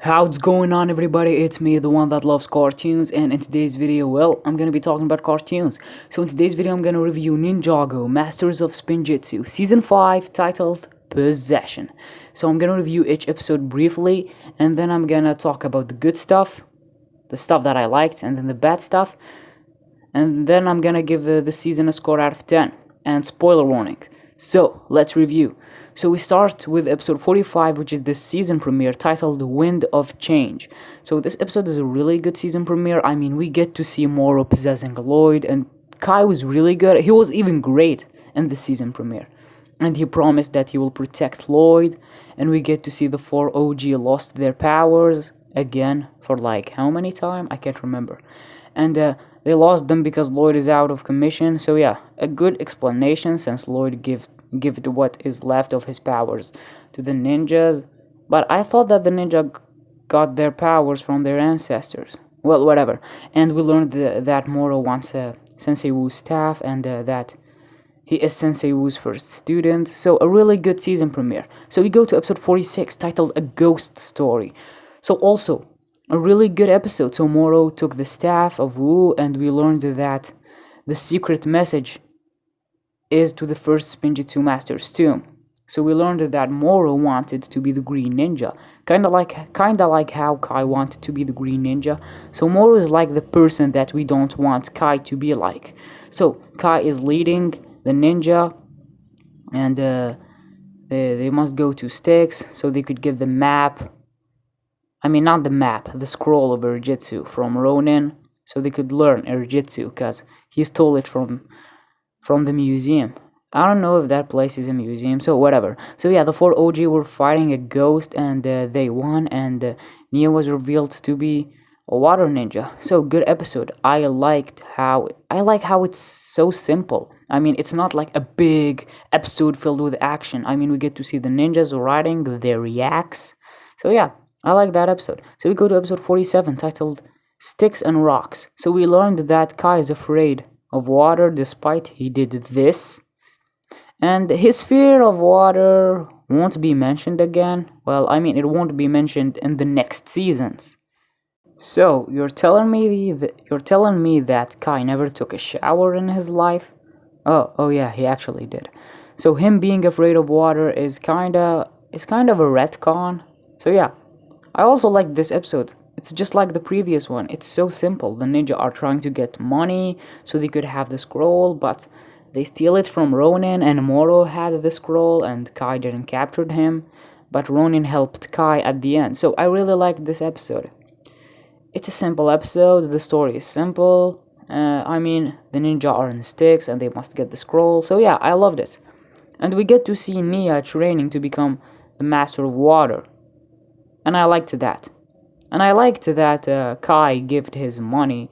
How's going on, everybody? It's me, the one that loves cartoons, and in today's video, well, I'm gonna be talking about cartoons. So in today's video, I'm gonna review Ninjago, Masters of Spinjitzu, Season 5, titled Possession. So I'm gonna review each episode briefly, and then I'm gonna talk about the good stuff, the stuff that I liked, and then the bad stuff, and then I'm gonna give the season a score out of 10, and spoiler warning. So, let's review. So we start with episode 45, which is the season premiere, titled Wind of Change. So this episode is a really good season premiere. I mean, we get to see Moro possessing Lloyd, and Kai was really good. He was even great in the season premiere. And he promised that he will protect Lloyd, and we get to see the 4 OG lost their powers again for like how many time? I can't remember. And they lost them because Lloyd is out of commission. So yeah, a good explanation since Lloyd give what is left of his powers to the ninjas. But I thought that the ninja got their powers from their ancestors. Well, whatever. And we learned that Moro wants Sensei Wu's staff, and that he is Sensei Wu's first student. So a really good season premiere. So we go to episode 46, titled A Ghost Story. So also a really good episode. So Moro took the staff of Wu, and we learned that the secret message is to the first spinjitzu master's tomb. So we learned that Moro wanted to be the Green Ninja, kinda like how Kai wanted to be the Green Ninja. So Moro is like the person that we don't want Kai to be like. So Kai is leading the ninja, and they must go to Styx so they could get the map. I mean, not the map, the scroll of Erjitsu from Ronin, so they could learn Erjitsu, because he stole it from the museum. I don't know if that place is a museum, so whatever. So yeah, the 4 OG were fighting a ghost, and they won, and Nia was revealed to be a water ninja. So good episode. I like how it's so simple. I mean, it's not like a big episode filled with action. I mean, we get to see the ninjas riding their yaks. So yeah, I like that episode. So we go to episode 47, titled Sticks and Rocks. So we learned that Kai is afraid of water despite he did this. And his fear of water won't be mentioned again. Well, I mean, it won't be mentioned in the next seasons. So you're telling me that Kai never took a shower in his life? Oh yeah, he actually did. So him being afraid of water is kind of a retcon. So yeah, I also like this episode. It's just like the previous one. It's so simple. The ninja are trying to get money so they could have the scroll, but they steal it from Ronin, and Moro had the scroll, and Kai didn't capture him, but Ronin helped Kai at the end. So I really liked this episode. It's a simple episode. The story is simple. I mean, the ninja are in Styx, and they must get the scroll. So yeah, I loved it. And we get to see Nia training to become the master of water. And I liked that. And I liked that Kai gave his money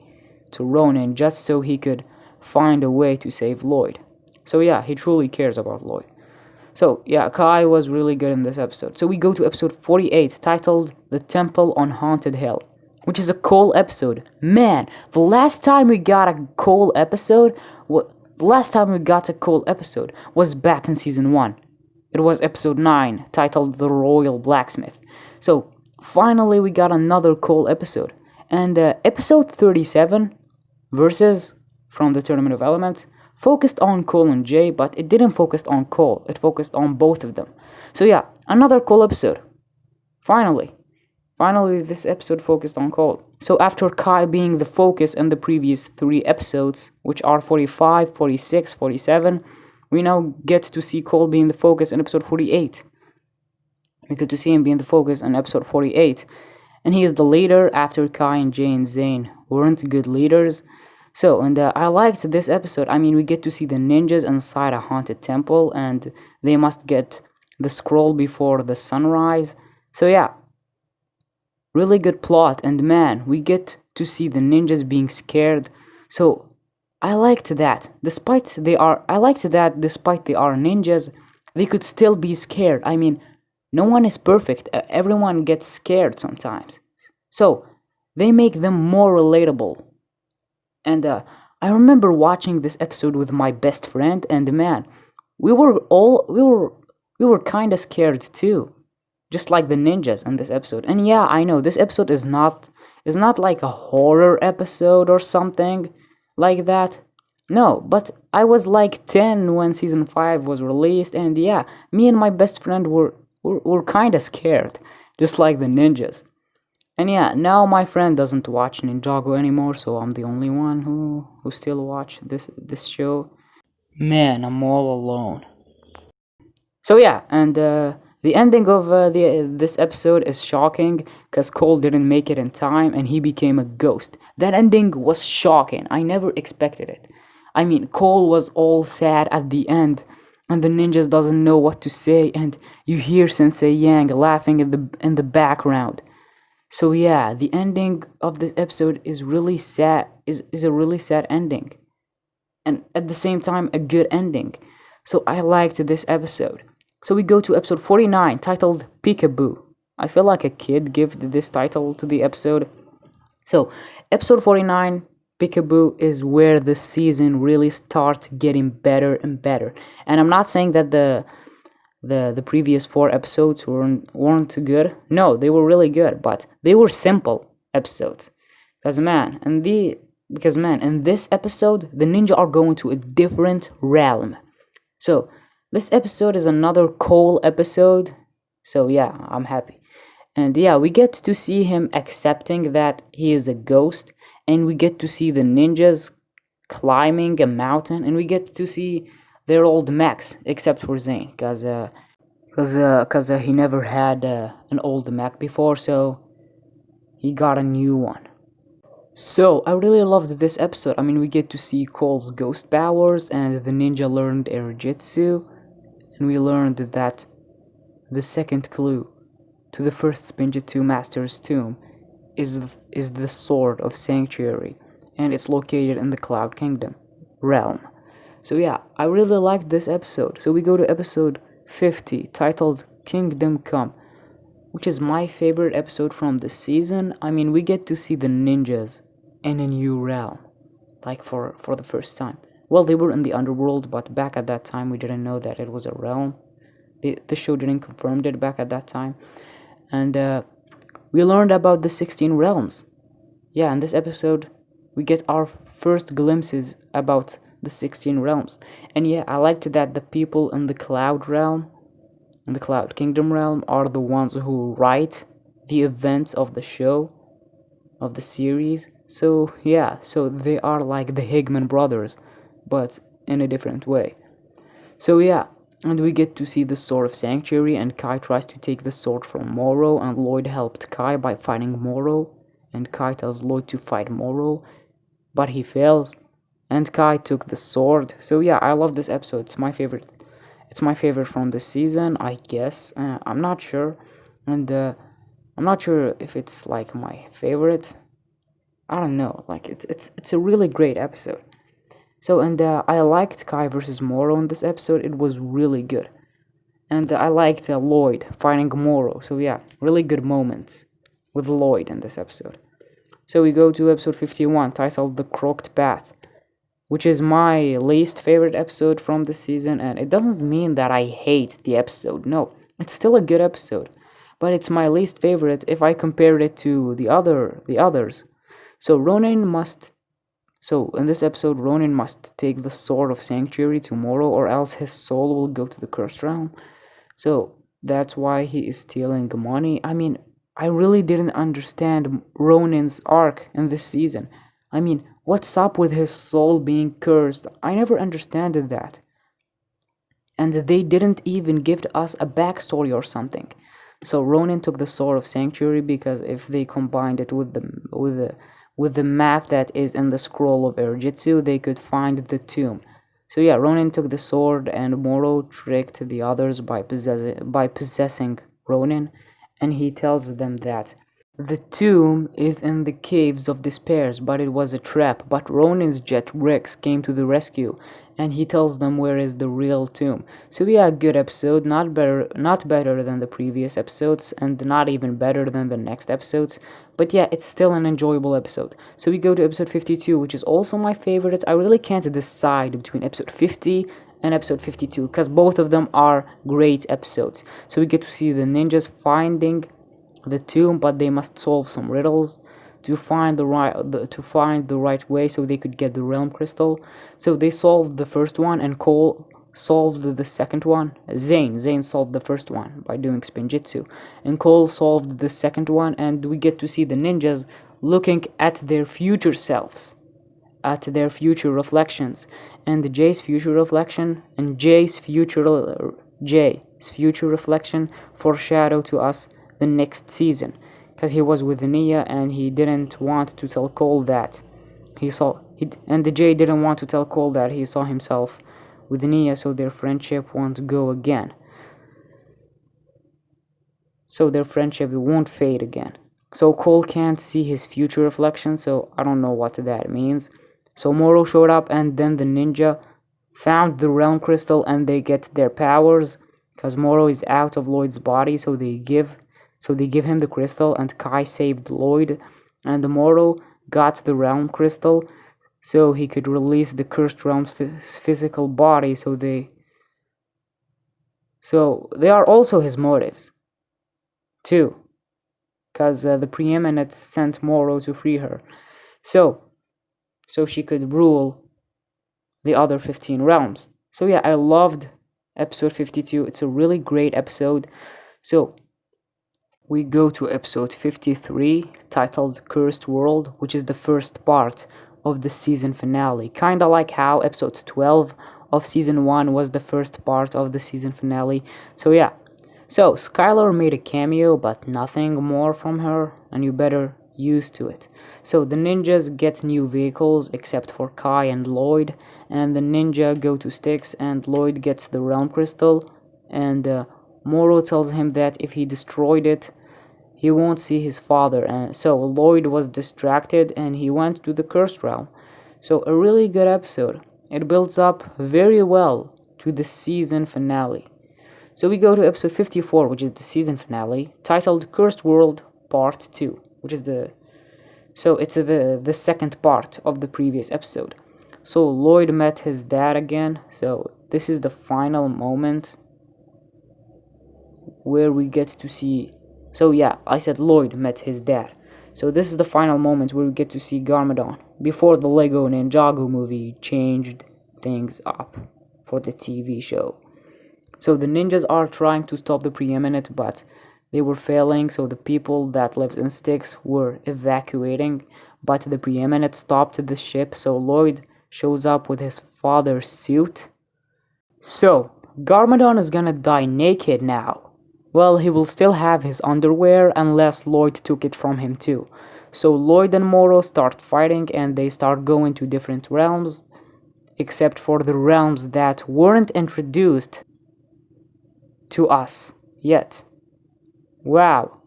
to Ronin just so he could find a way to save Lloyd. So yeah, he truly cares about Lloyd. So yeah, Kai was really good in this episode. So we go to episode 48, titled The Temple on Haunted Hill, which is a Cole episode. Man, the last time we got a Cole episode was back in season 1. It was episode 9, titled The Royal Blacksmith. So finally we got another Cole episode. And episode 37, Versus from the Tournament of Elements, focused on Cole and Jay, but it didn't focus on Cole. It focused on both of them. So yeah, another Cole episode. Finally, this episode focused on Cole. So after Kai being the focus in the previous 3 episodes, which are 45, 46, 47, we now get to see Cole being the focus in episode 48. We get to see him being the focus in episode 48. And he is the leader after Kai and Jay and Zane weren't good leaders. So, and I liked this episode. I mean, we get to see the ninjas inside a haunted temple, and they must get the scroll before the sunrise. So yeah, really good plot. And man, we get to see the ninjas being scared. So despite they are ninjas, they could still be scared. I mean, no one is perfect. Everyone gets scared sometimes. So they make them more relatable. And I remember watching this episode with my best friend, and man, we were all we were kind of scared too, just like the ninjas in this episode. And yeah, I know this episode is not like a horror episode or something like that. No, but I was like 10 when season 5 was released, and yeah, me and my best friend were kind of scared, just like the ninjas. And yeah, now my friend doesn't watch Ninjago anymore, so I'm the only one who still watch this show. Man, I'm all alone. So yeah, and the ending of the this episode is shocking because Cole didn't make it in time and he became a ghost. That ending was shocking. I never expected it. I mean, Cole was all sad at the end, and the ninjas doesn't know what to say, and you hear Sensei Yang laughing in the background. So yeah, the ending of this episode is really sad. Is a really sad ending, and at the same time a good ending. So I liked this episode. So we go to episode 49, titled Peekaboo. I feel like a kid gave this title to the episode. So episode 49, Peekaboo, is where the season really starts getting better and better. And I'm not saying that the previous 4 episodes weren't good. No, they were really good, but they were simple episodes. Because man, in this episode, the ninja are going to a different realm. So this episode is another Cole episode. So yeah, I'm happy. And yeah, we get to see him accepting that he is a ghost, and we get to see the ninjas climbing a mountain, and we get to see their old mechs, except for Zane, cause he never had an old mech before, so he got a new one. So I really loved this episode. I mean, we get to see Cole's ghost powers, and the ninja learned Erjitsu, and we learned that the second clue to the first spinjitzu master's tomb is the sword of sanctuary, and it's located in the Cloud Kingdom realm. So yeah, I really liked this episode. So we go to episode 50, titled Kingdom Come, which is my favorite episode from this season. I mean, we get to see the ninjas in a new realm, like for the first time. Well, they were in the underworld, but back at that time we didn't know that it was a realm. The show didn't confirm it back at that time. And we learned about the 16 realms. Yeah, in this episode we get our first glimpses about the 16 realms. And yeah, I liked that the people in the Cloud realm, in the Cloud Kingdom realm, are the ones who write the events of the show, of the series. So yeah, so they are like the Higman brothers, but in a different way. So yeah, and we get to see the Sword of Sanctuary, and Kai tries to take the sword from Moro, and Lloyd helped Kai by fighting Moro, and Kai tells Lloyd to fight Moro, but he fails, and Kai took the sword. So yeah, I love this episode. It's my favorite. It's my favorite from this season, I guess. I'm not sure, and I'm not sure if it's like my favorite. I don't know. Like it's a really great episode. So and I liked Kai versus Moro in this episode. It was really good, and I liked Lloyd fighting Moro. So yeah, really good moments with Lloyd in this episode. So we go to episode 51, titled The Crooked Path, which is my least favorite episode from this season, and it doesn't mean that I hate the episode. No, it's still a good episode, but it's my least favorite if I compared it to the others. So in this episode, Ronin must take the Sword of Sanctuary tomorrow, or else his soul will go to the Cursed Realm. So that's why he is stealing money. I mean, I really didn't understand Ronin's arc in this season. I mean, what's up with his soul being cursed? I never understood that. And they didn't even give us a backstory or something. So Ronin took the Sword of Sanctuary because if they combined it with the map that is in the scroll of Erjitsu, they could find the tomb. So yeah, Ronin took the sword, and Moro tricked the others by possessing Ronin, and he tells them that The tomb is in the caves of despairs, but it was a trap. But Ronin's jet Rex came to the rescue, and he tells them where is the real tomb. So yeah, good episode, not better than the previous episodes, and not even better than the next episodes. But yeah, it's still an enjoyable episode. So we go to episode 52, which is also my favorite. I really can't decide between episode 50 and episode 52 because both of them are great episodes. So we get to see the ninjas finding the tomb, but they must solve some riddles to find the right way so they could get the realm crystal. So they solved the first one, and Cole solved the second one. Zane solved the first one by doing spinjitzu, and Cole solved the second one, and we get to see the ninjas looking at their future selves, at their future reflections, and Jay's future reflection and Jay's future reflection foreshadow to us the next season, because he was with Nia and he didn't want to tell Cole that and the Jay didn't want to tell Cole that he saw himself with Nia, so their friendship won't go again. So their friendship won't fade again. So Cole can't see his future reflection, so I don't know what that means. So Moro showed up, and then the ninja found the realm crystal and they get their powers because Moro is out of Lloyd's body, so they give him the crystal, and Kai saved Lloyd, and Moro got the realm crystal so he could release the cursed realm's physical body. So they are also his motives too, because the preeminent sent Moro to free her, so she could rule the other 15 realms. So yeah, I loved episode 52. It's a really great episode. So we go to episode 53, titled Cursed World, which is the first part of the season finale. Kinda like how episode 12 of season 1 was the first part of the season finale. So yeah. So Skylar made a cameo, but nothing more from her, and you better used to it. So the ninjas get new vehicles except for Kai and Lloyd, and the ninja go to Styx, and Lloyd gets the realm crystal, and Moro tells him that if he destroyed it, he won't see his father, and so Lloyd was distracted and he went to the cursed realm. So a really good episode. It builds up very well to the season finale. So we go to episode 54, which is the season finale, titled Cursed World Part 2, which is the second part of the previous episode. So Lloyd met his dad again. So this is the final moment where we get to see. So yeah, I said Lloyd met his dad. So this is the final moment where we get to see Garmadon before the Lego Ninjago movie changed things up for the TV show. So the ninjas are trying to stop the preeminent, but they were failing, so the people that lived in Styx were evacuating, but the preeminent stopped the ship, so Lloyd shows up with his father's suit. So, Garmadon is gonna die naked now. Well, he will still have his underwear unless Lloyd took it from him too. So Lloyd and Moro start fighting, and they start going to different realms, except for the realms that weren't introduced to us yet. Wow,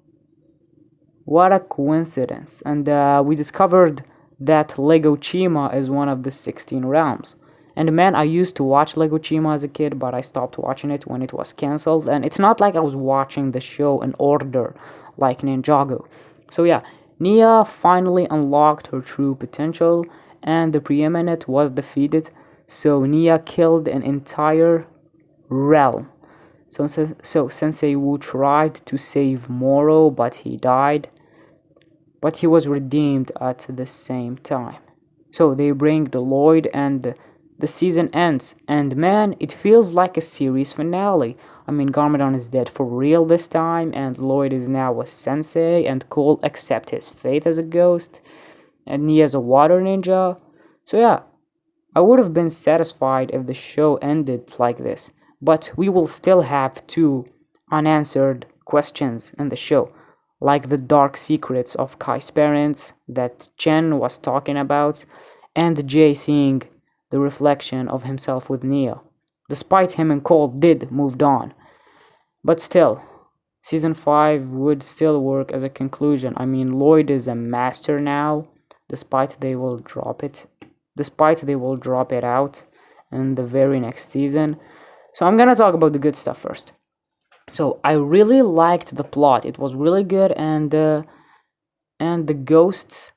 what a coincidence. And we discovered that Lego Chima is one of the 16 realms. And man, I used to watch Lego Chima as a kid, but I stopped watching it when it was cancelled. And it's not like I was watching the show in order like Ninjago. So yeah, Nia finally unlocked her true potential, and the preeminent was defeated. So Nia killed an entire realm. So Sensei Wu tried to save Moro, but he died. But he was redeemed at the same time. So they bring the Lloyd, and the season ends. And man, it feels like a series finale. I mean, Garmadon is dead for real this time, and Lloyd is now a sensei, and Cole accepts his fate as a ghost, and Nia's a water ninja. So yeah, I would have been satisfied if the show ended like this. But we will still have 2 unanswered questions in the show, like the dark secrets of Kai's parents that Chen was talking about, and Jay seeing the reflection of himself with Nia. Despite him and Cole did moved on. But still, season 5 would still work as a conclusion. I mean, Lloyd is a master now, despite they will drop it. Despite they will drop it out in the very next season. So I'm gonna talk about the good stuff first. So I really liked the plot. It was really good, and the ghosts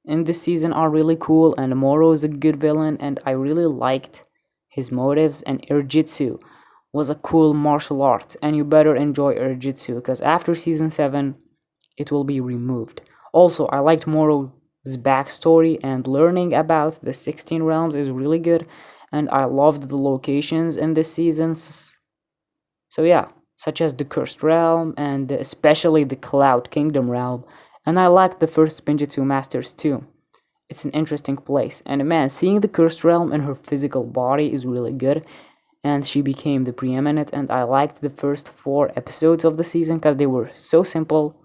in this season are really cool, and Moro is a good villain, and I really liked his motives, and Irjitsu was a cool martial art, and you better enjoy Irjitsu because after season 7 it will be removed. Also, I liked Moro's backstory, and learning about the 16 realms is really good, and I loved the locations in this season. So yeah, such as the Cursed Realm and especially the Cloud Kingdom realm. And I liked the first spinjitzu masters too. It's an interesting place. And man, seeing the Cursed Realm in her physical body is really good. And she became the preeminent, and I liked the first 4 episodes of the season because they were so simple,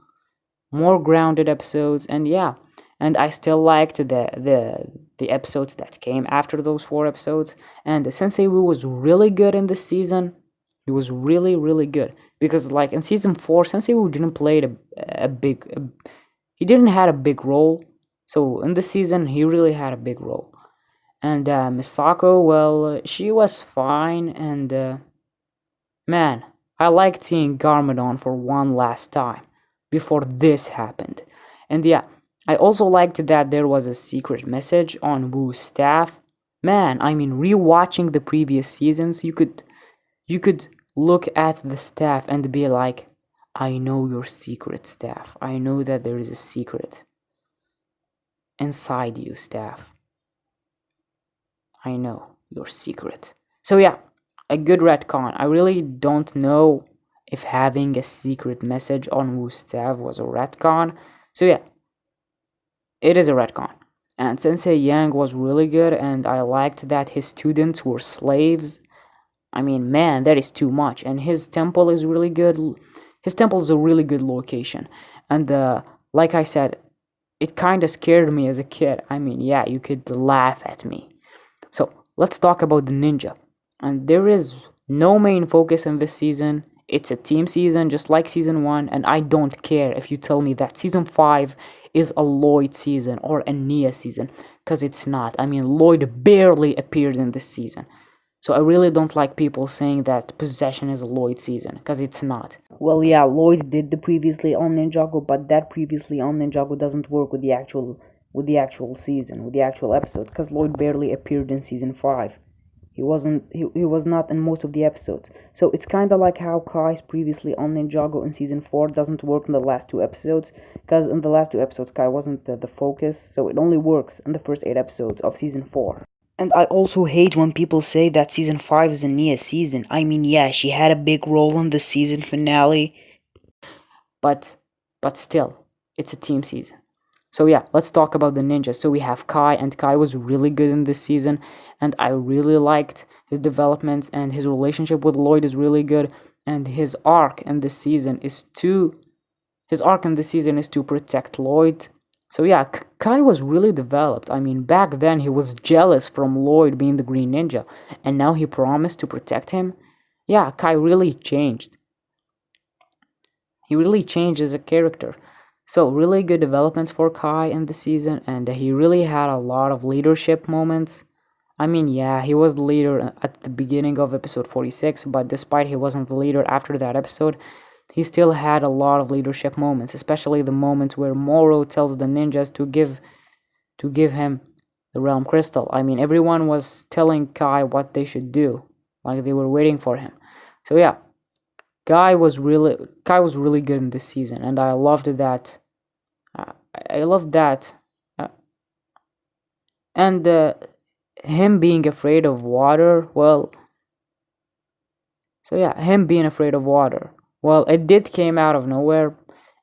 more grounded episodes, and yeah. And I still liked the episodes that came after those 4 episodes. And the Sensei Wu was really good in this season. He was really good because like in season 4, Sensei Wu didn't play he didn't had a big role. So in this season, he really had a big role. And Misako, well, she was fine, and man, I liked seeing Garmadon for one last time before this happened. And yeah, I also liked that there was a secret message on Wu's staff. Man, I mean, rewatching the previous seasons, you could look at the staff and be like, I know your secret, staff. I know that there is a secret inside you, staff. I know your secret. So yeah, a good retcon. I really don't know if having a secret message on Wu's staff was a retcon. So yeah, it is a retcon. And Sensei Yang was really good, and I liked that his students were slaves. I mean, man, that is too much. And his temple is really good. His temple is a really good location. And like I said, it kind of scared me as a kid. I mean, yeah, you could laugh at me. So let's talk about the ninja. And there is no main focus in this season. It's a team season, just like season 1. And I don't care if you tell me that season 5 is a Lloyd season or a Nia season, because it's not. I mean, Lloyd barely appeared in this season. So I really don't like people saying that Possession is a Lloyd season, because it's not. Well, yeah, Lloyd did the previously on Ninjago, but that previously on Ninjago doesn't work with the actual season, with the actual episode, because Lloyd barely appeared in season 5. He was not in most of the episodes. So it's kind of like how Kai's previously on Ninjago in season 4 doesn't work in the last 2 episodes, because in the last 2 episodes Kai wasn't the focus, so it only works in the first 8 episodes of season 4. And I also hate when people say that season 5 is a Nia season. I mean, yeah, she had a big role in the season finale, but still, it's a team season. So yeah, let's talk about the ninjas. So we have Kai, and Kai was really good in this season, and I really liked his developments, and his relationship with Lloyd is really good, and his arc in this season is to protect Lloyd. So yeah, Kai was really developed. I mean, back then he was jealous from Lloyd being the Green Ninja, and now he promised to protect him. Yeah, Kai really changed. He really changed as a character. So really good developments for Kai in the season, and he really had a lot of leadership moments. I mean, yeah, he was the leader at the beginning of episode 46, but despite he wasn't the leader after that episode, he still had a lot of leadership moments, especially the moments where Moro tells the ninjas to give him the Realm Crystal. I mean, everyone was telling Kai what they should do, like they were waiting for him. So yeah, Kai was really good in this season, and I loved that. And him being afraid of water. Well, so yeah, him being afraid of water. Well, it did came out of nowhere,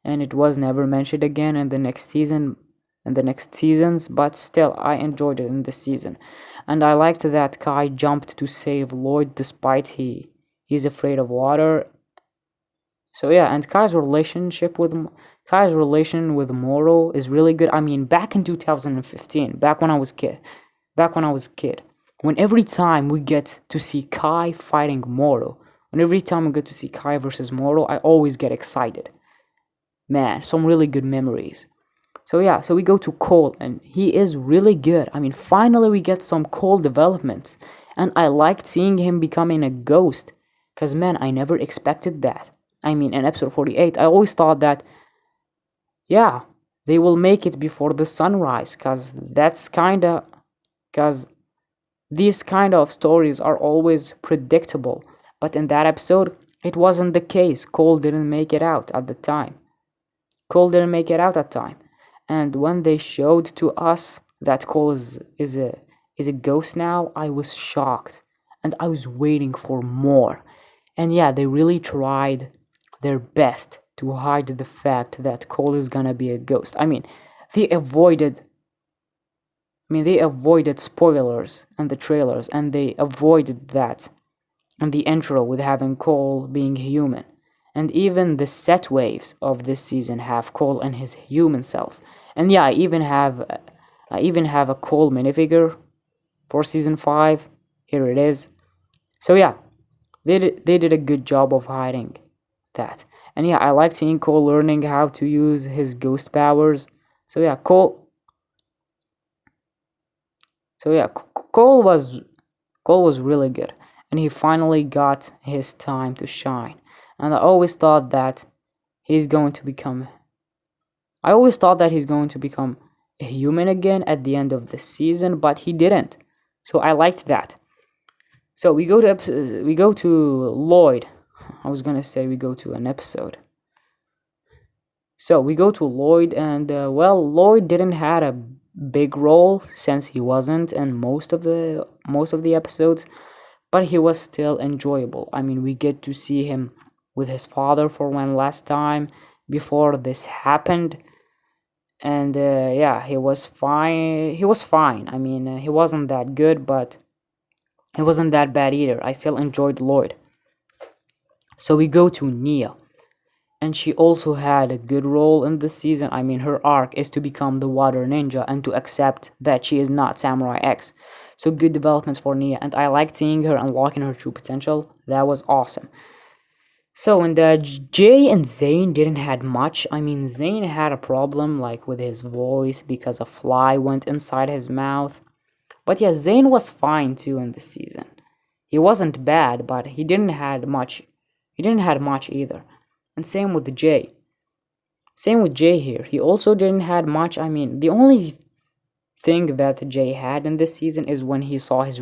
and it was never mentioned again in the next season, in the next seasons. But still, I enjoyed it in this season, and I liked that Kai jumped to save Lloyd despite he's afraid of water. So yeah, and Kai's relation with Moro is really good. I mean, back in 2015, back when I was a kid, when every time we get to see Kai fighting Moro, And every time I get to see Kai versus Moro, I always get excited. Man, some really good memories. So yeah, so we go to Cole, and he is really good. I mean, finally we get some Cole developments, and I liked seeing him becoming a ghost, cause man, I never expected that. I mean, in episode 48, I always thought that, yeah, they will make it before the sunrise, cause these kind of stories are always predictable. But in that episode, it wasn't the case. Cole didn't make it out at the time. Cole didn't make it out at time. And when they showed to us that Cole is a ghost now, I was shocked. And I was waiting for more. And yeah, they really tried their best to hide the fact that Cole is gonna be a ghost. They avoided they avoided spoilers and the trailers, and they avoided that and the intro with having Cole being human. And even the set waves of this season have Cole and his human self. And yeah, I even have a Cole minifigure for season 5. Here it is. So yeah, they did a good job of hiding that. And yeah, I like seeing Cole learning how to use his ghost powers. So yeah, Cole was really good, and he finally got his time to shine. And I always thought that he's going to become a human again at the end of the season, but he didn't. So I liked that. So we go to Lloyd. I was gonna say we go to an episode. So we go to Lloyd, and Lloyd didn't had a big role since he wasn't in most of the episodes, but he was still enjoyable. I mean, we get to see him with his father for one last time before this happened, and yeah, he was fine. He was fine. I mean, he wasn't that good, but he wasn't that bad either. I still enjoyed Lloyd. So we go to Nia, and she also had a good role in this season. I mean, her arc is to become the water ninja and to accept that she is not Samurai X. So good developments for Nia, and I liked seeing her unlocking her true potential. That was awesome. So in the Jay and Zane didn't had much. I mean, Zane had a problem like with his voice because a fly went inside his mouth. But yeah, Zane was fine too in this season. He wasn't bad, but he didn't had much. He didn't had much either. And same with Jay. Same with Jay here. He also didn't had much. I mean, the only thing that Jay had in this season is when he saw his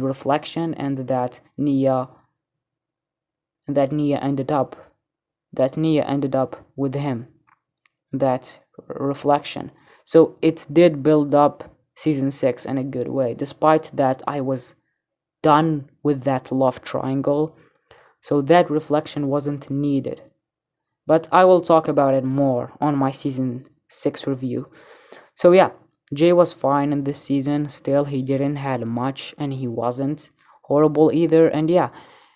reflection, and that Nia ended up with him, that reflection. So it did build up season 6 in a good way, despite that I was done with that love triangle, so that reflection wasn't needed. But I will talk about it more on my season 6 review. So yeah, Jay was fine in this season. Still, he didn't had much, and he wasn't horrible either. And yeah,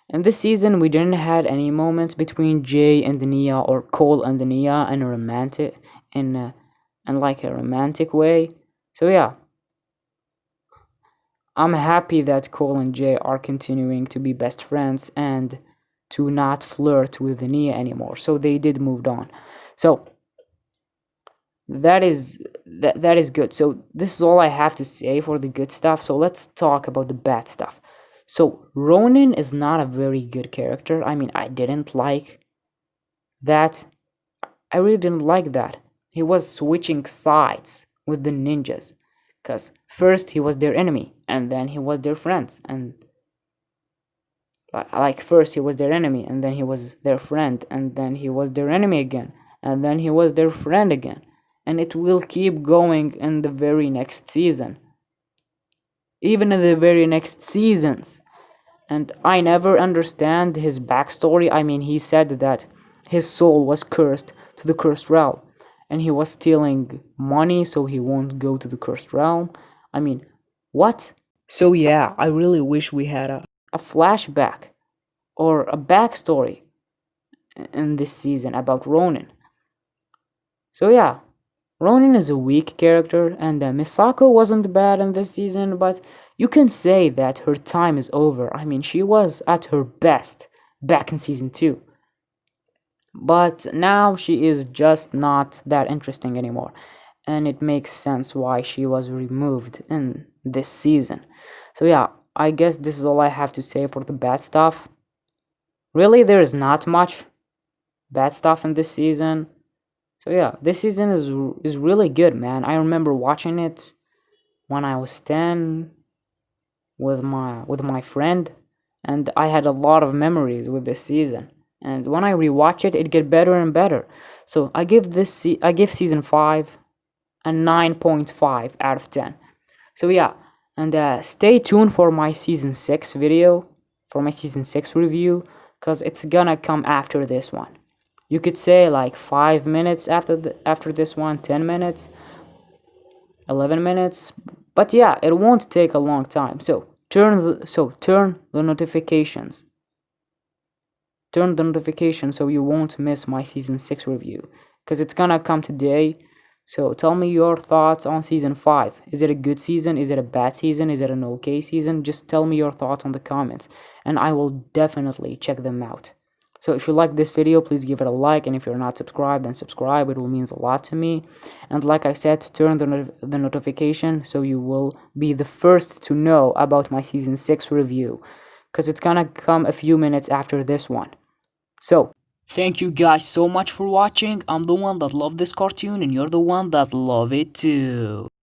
in this season we didn't had any moments between Jay and Nia, or Cole and Nia, in a romantic way. So yeah, I'm happy that Cole and Jay are continuing to be best friends and to not flirt with Nia anymore. So they did moved on. So that is good. So this is all I have to say for the good stuff. So let's talk about the bad stuff. So Ronin is not a very good character. I mean, I didn't like that. I really didn't like that. He was switching sides with the ninjas, because first he was their enemy, and then he was their friends, and like first he was their enemy, and then he was their friend, and then he was their enemy again, and then he was their friend again, and it will keep going in the very next season, even in the very next seasons. And I never understand his backstory. I mean, he said that his soul was cursed to the cursed realm, and he was stealing money so he won't go to the cursed realm. I mean, what? So yeah, I really wish we had a flashback or a backstory in this season about Ronin. So yeah, Ronin is a weak character, and Misako wasn't bad in this season, but you can say that her time is over. I mean, she was at her best back in season 2. But now she is just not that interesting anymore, and it makes sense why she was removed in this season. So yeah, I guess this is all I have to say for the bad stuff. Really, there is not much bad stuff in this season. So yeah, this season is really good, man. I remember watching it when I was 10 with my friend, and I had a lot of memories with this season. And when I rewatch it, it get better and better. So I give season 5 a 9.5 out of 10. So yeah, and stay tuned for my season 6 video, for my season 6 review, cuz it's gonna come after this one. You could say like 5 minutes after this one, 10 minutes, 11 minutes, but yeah, it won't take a long time. So turn the notifications. Turn the notification so you won't miss my season 6 review, cuz it's gonna come today. So tell me your thoughts on season 5. Is it a good season? Is it a bad season? Is it an okay season? Just tell me your thoughts on the comments, and I will definitely check them out. So if you like this video, please give it a like, and if you're not subscribed, then subscribe. It will mean a lot to me. And like I said, turn the notification so you will be the first to know about my season 6 review, because it's gonna come a few minutes after this one. So thank you guys so much for watching. I'm the one that love this cartoon, and you're the one that love it too.